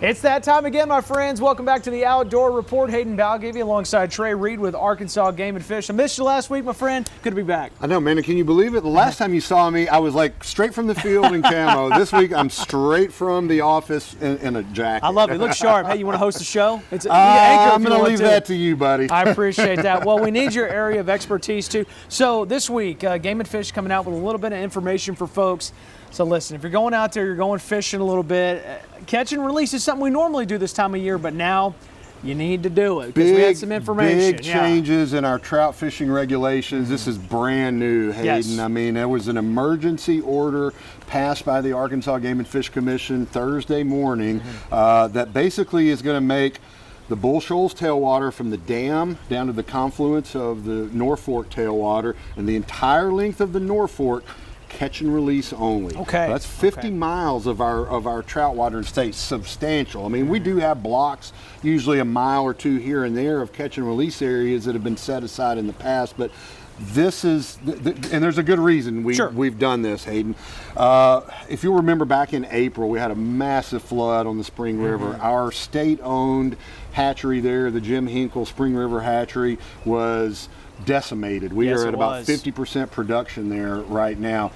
It's that time again, my friends. Welcome back to the Outdoor Report. Hayden Balgavy alongside Trey Reid with Arkansas Game and Fish. I missed you last week, my friend. Good to be back. I know, man. And can you believe it? The last time you saw me, I was like straight from the field in camo. This week, I'm straight from the office in a jacket. I love it. Look sharp. Hey, you want to host a show? I'm going to leave that to you, buddy. I appreciate that. Well, we need your area of expertise, too. So this week, Game and Fish coming out with a little bit of information for folks. So listen, if you're going out there, you're going fishing a little bit, catch and release is something we normally do this time of year, but now you need to do it because we had some information. Big changes in our trout fishing regulations. This is brand new, Hayden. Yes. I mean, there was an emergency order passed by the Arkansas Game and Fish Commission Thursday morning that basically is going to make the Bull Shoals tailwater from the dam down to the confluence of the North Fork tailwater and the entire length of the North Fork catch and release only. Okay. That's 50 miles of our trout water in state. Substantial. I mean, we do have blocks, usually a mile or two here and there of catch and release areas that have been set aside in the past, but this is, and there's a good reason we've done this, Hayden. If you remember back in April, we had a massive flood on the Spring River. Our state-owned hatchery there, the Jim Hinkle Spring River Hatchery, was decimated. We are at about 50% production there right now.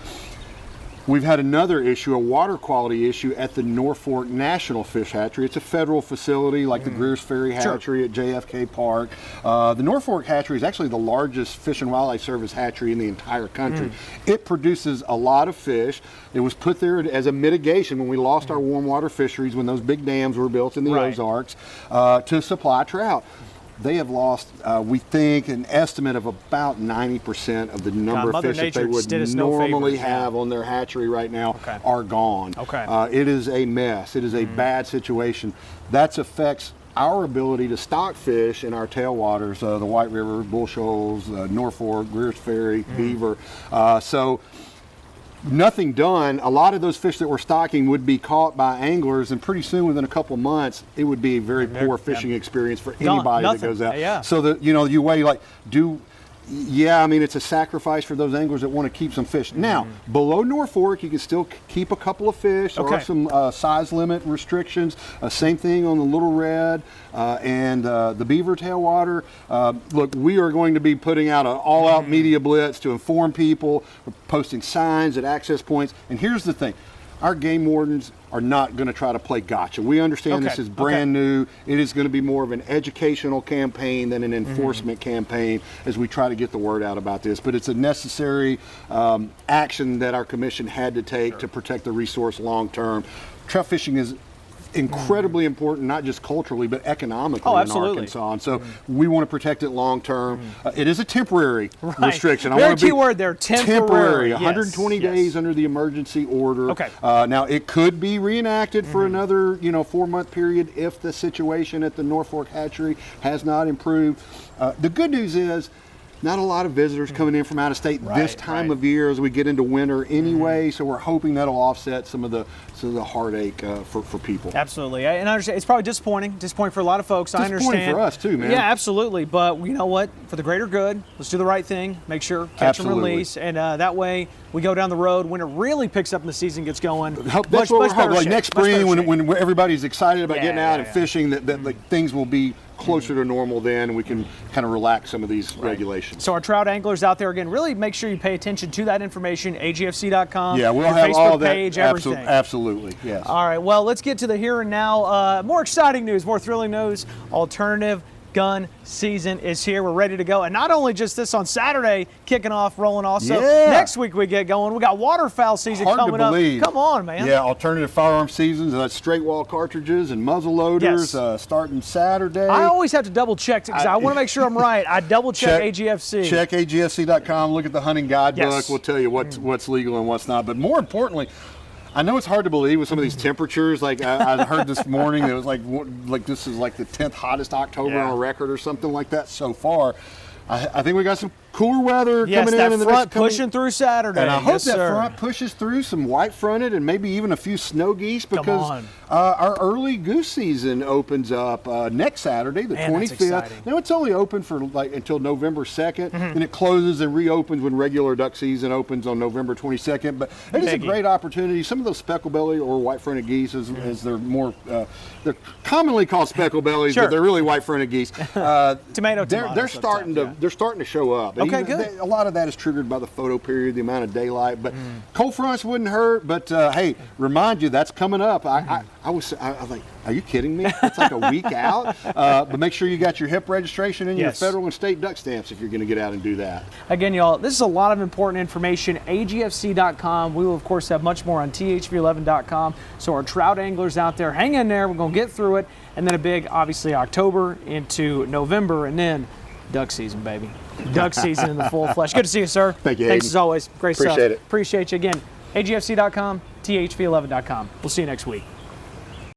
We've had another issue, a water quality issue at the North Fork National Fish Hatchery. It's a federal facility like the Greers Ferry Hatchery at JFK Park. The North Fork Hatchery is actually the largest Fish and Wildlife Service hatchery in the entire country. It produces a lot of fish. It was put there as a mitigation when we lost our warm water fisheries, when those big dams were built in the Ozarks, to supply trout. They have lost, we think, an estimate of about 90% of the number of fish that they would normally have on their hatchery right now are gone. It is a mess. It is a bad situation. That affects our ability to stock fish in our tailwaters, the White River, Bull Shoals, North Fork, Greers Ferry, Beaver. So nothing done, a lot of those fish that we're stocking would be caught by anglers, and pretty soon, within a couple of months, it would be a very poor fishing experience for anybody that goes out. So that, you weigh like, I mean, it's a sacrifice for those anglers that want to keep some fish. Now, below North Fork, you can still keep a couple of fish. There are some size limit restrictions. Same thing on the Little Red and the Beaver tailwater. Look, we are going to be putting out an all-out media blitz to inform people. We're posting signs at access points. And here's the thing. Our game wardens are not going to try to play gotcha. We understand this is brand new. It is going to be more of an educational campaign than an enforcement campaign as we try to get the word out about this. But it's a necessary action that our commission had to take to protect the resource long term. Trout fishing is incredibly important, not just culturally, but economically in Arkansas. And so we want to protect it long term. It is a temporary restriction. Very key word there, temporary. 120 days under the emergency order. Now, it could be reenacted for another 4-month period if the situation at the North Fork Hatchery has not improved. The good news is, not a lot of visitors coming in from out of state this time of year as we get into winter anyway, so we're hoping that'll offset some of the heartache for people. Absolutely. And I understand it's probably disappointing for a lot of folks. I understand. Disappointing for us too, man. Yeah, absolutely. But you know what? For the greater good, let's do the right thing. Make sure, catch and release, and that way we go down the road when it really picks up and the season gets going. That's what we're hoping. Like next spring, when everybody's excited about getting out and fishing, that like, things will be closer to normal then, and we can kind of relax some of these regulations. So our trout anglers out there, again, really make sure you pay attention to that information, agfc.com, we'll have Facebook all that page, everything. Absolutely, yes. All right, well, let's get to the here and now. More exciting news, more thrilling news. Alternative gun season is here. We're ready to go. And not only just this on Saturday, kicking off, rolling also. Next week we get going. We got waterfowl season coming up. Come on, man. Yeah, alternative firearm seasons. That's straight wall cartridges and muzzle loaders starting Saturday. I always have to double check because I want to make sure I'm right. I double check AGFC. Check AGFC.com. Look at the hunting guidebook. We'll tell you what's legal and what's not. But more importantly, I know it's hard to believe with some of these temperatures. Like I heard this morning, it was like this is like the 10th hottest October on record or something like that so far. I think we got some cooler weather Yes, coming that in the front next coming, pushing through Saturday. and I hope Yes, that sir. front pushes through some white-fronted and maybe even a few snow geese, because on. our early goose season opens up next Saturday, the Man, that's 25th. exciting. Now it's only open for like until November 2nd, and it closes and reopens when regular duck season opens on November 22nd. But it is a Biggie. great opportunity. Some of those specklebelly or white-fronted geese, as they're more, they're commonly called specklebellies, Sure. but they're really white-fronted geese. Tomato, They're starting to they're starting to show up. And Okay, even good. a lot of that is triggered by the photo period, the amount of daylight. But cold fronts wouldn't hurt. But hey, remind you that's coming up. I was like, are you kidding me? It's like a week out. But make sure you got your HIP registration and Yes. your federal and state duck stamps if you're going to get out and do that. Again, y'all, this is a lot of important information. AGFC.com. We will, of course, have much more on THV11.com. So our trout anglers out there, hang in there. We're going to get through it. And then a big, obviously, October into November, and then duck season, baby. Duck season in the full flesh. Good to see you, sir. Thank you, Thanks Hayden. as always. Great stuff. Appreciate it. Appreciate you again. AGFC.com, THV11.com. We'll see you next week.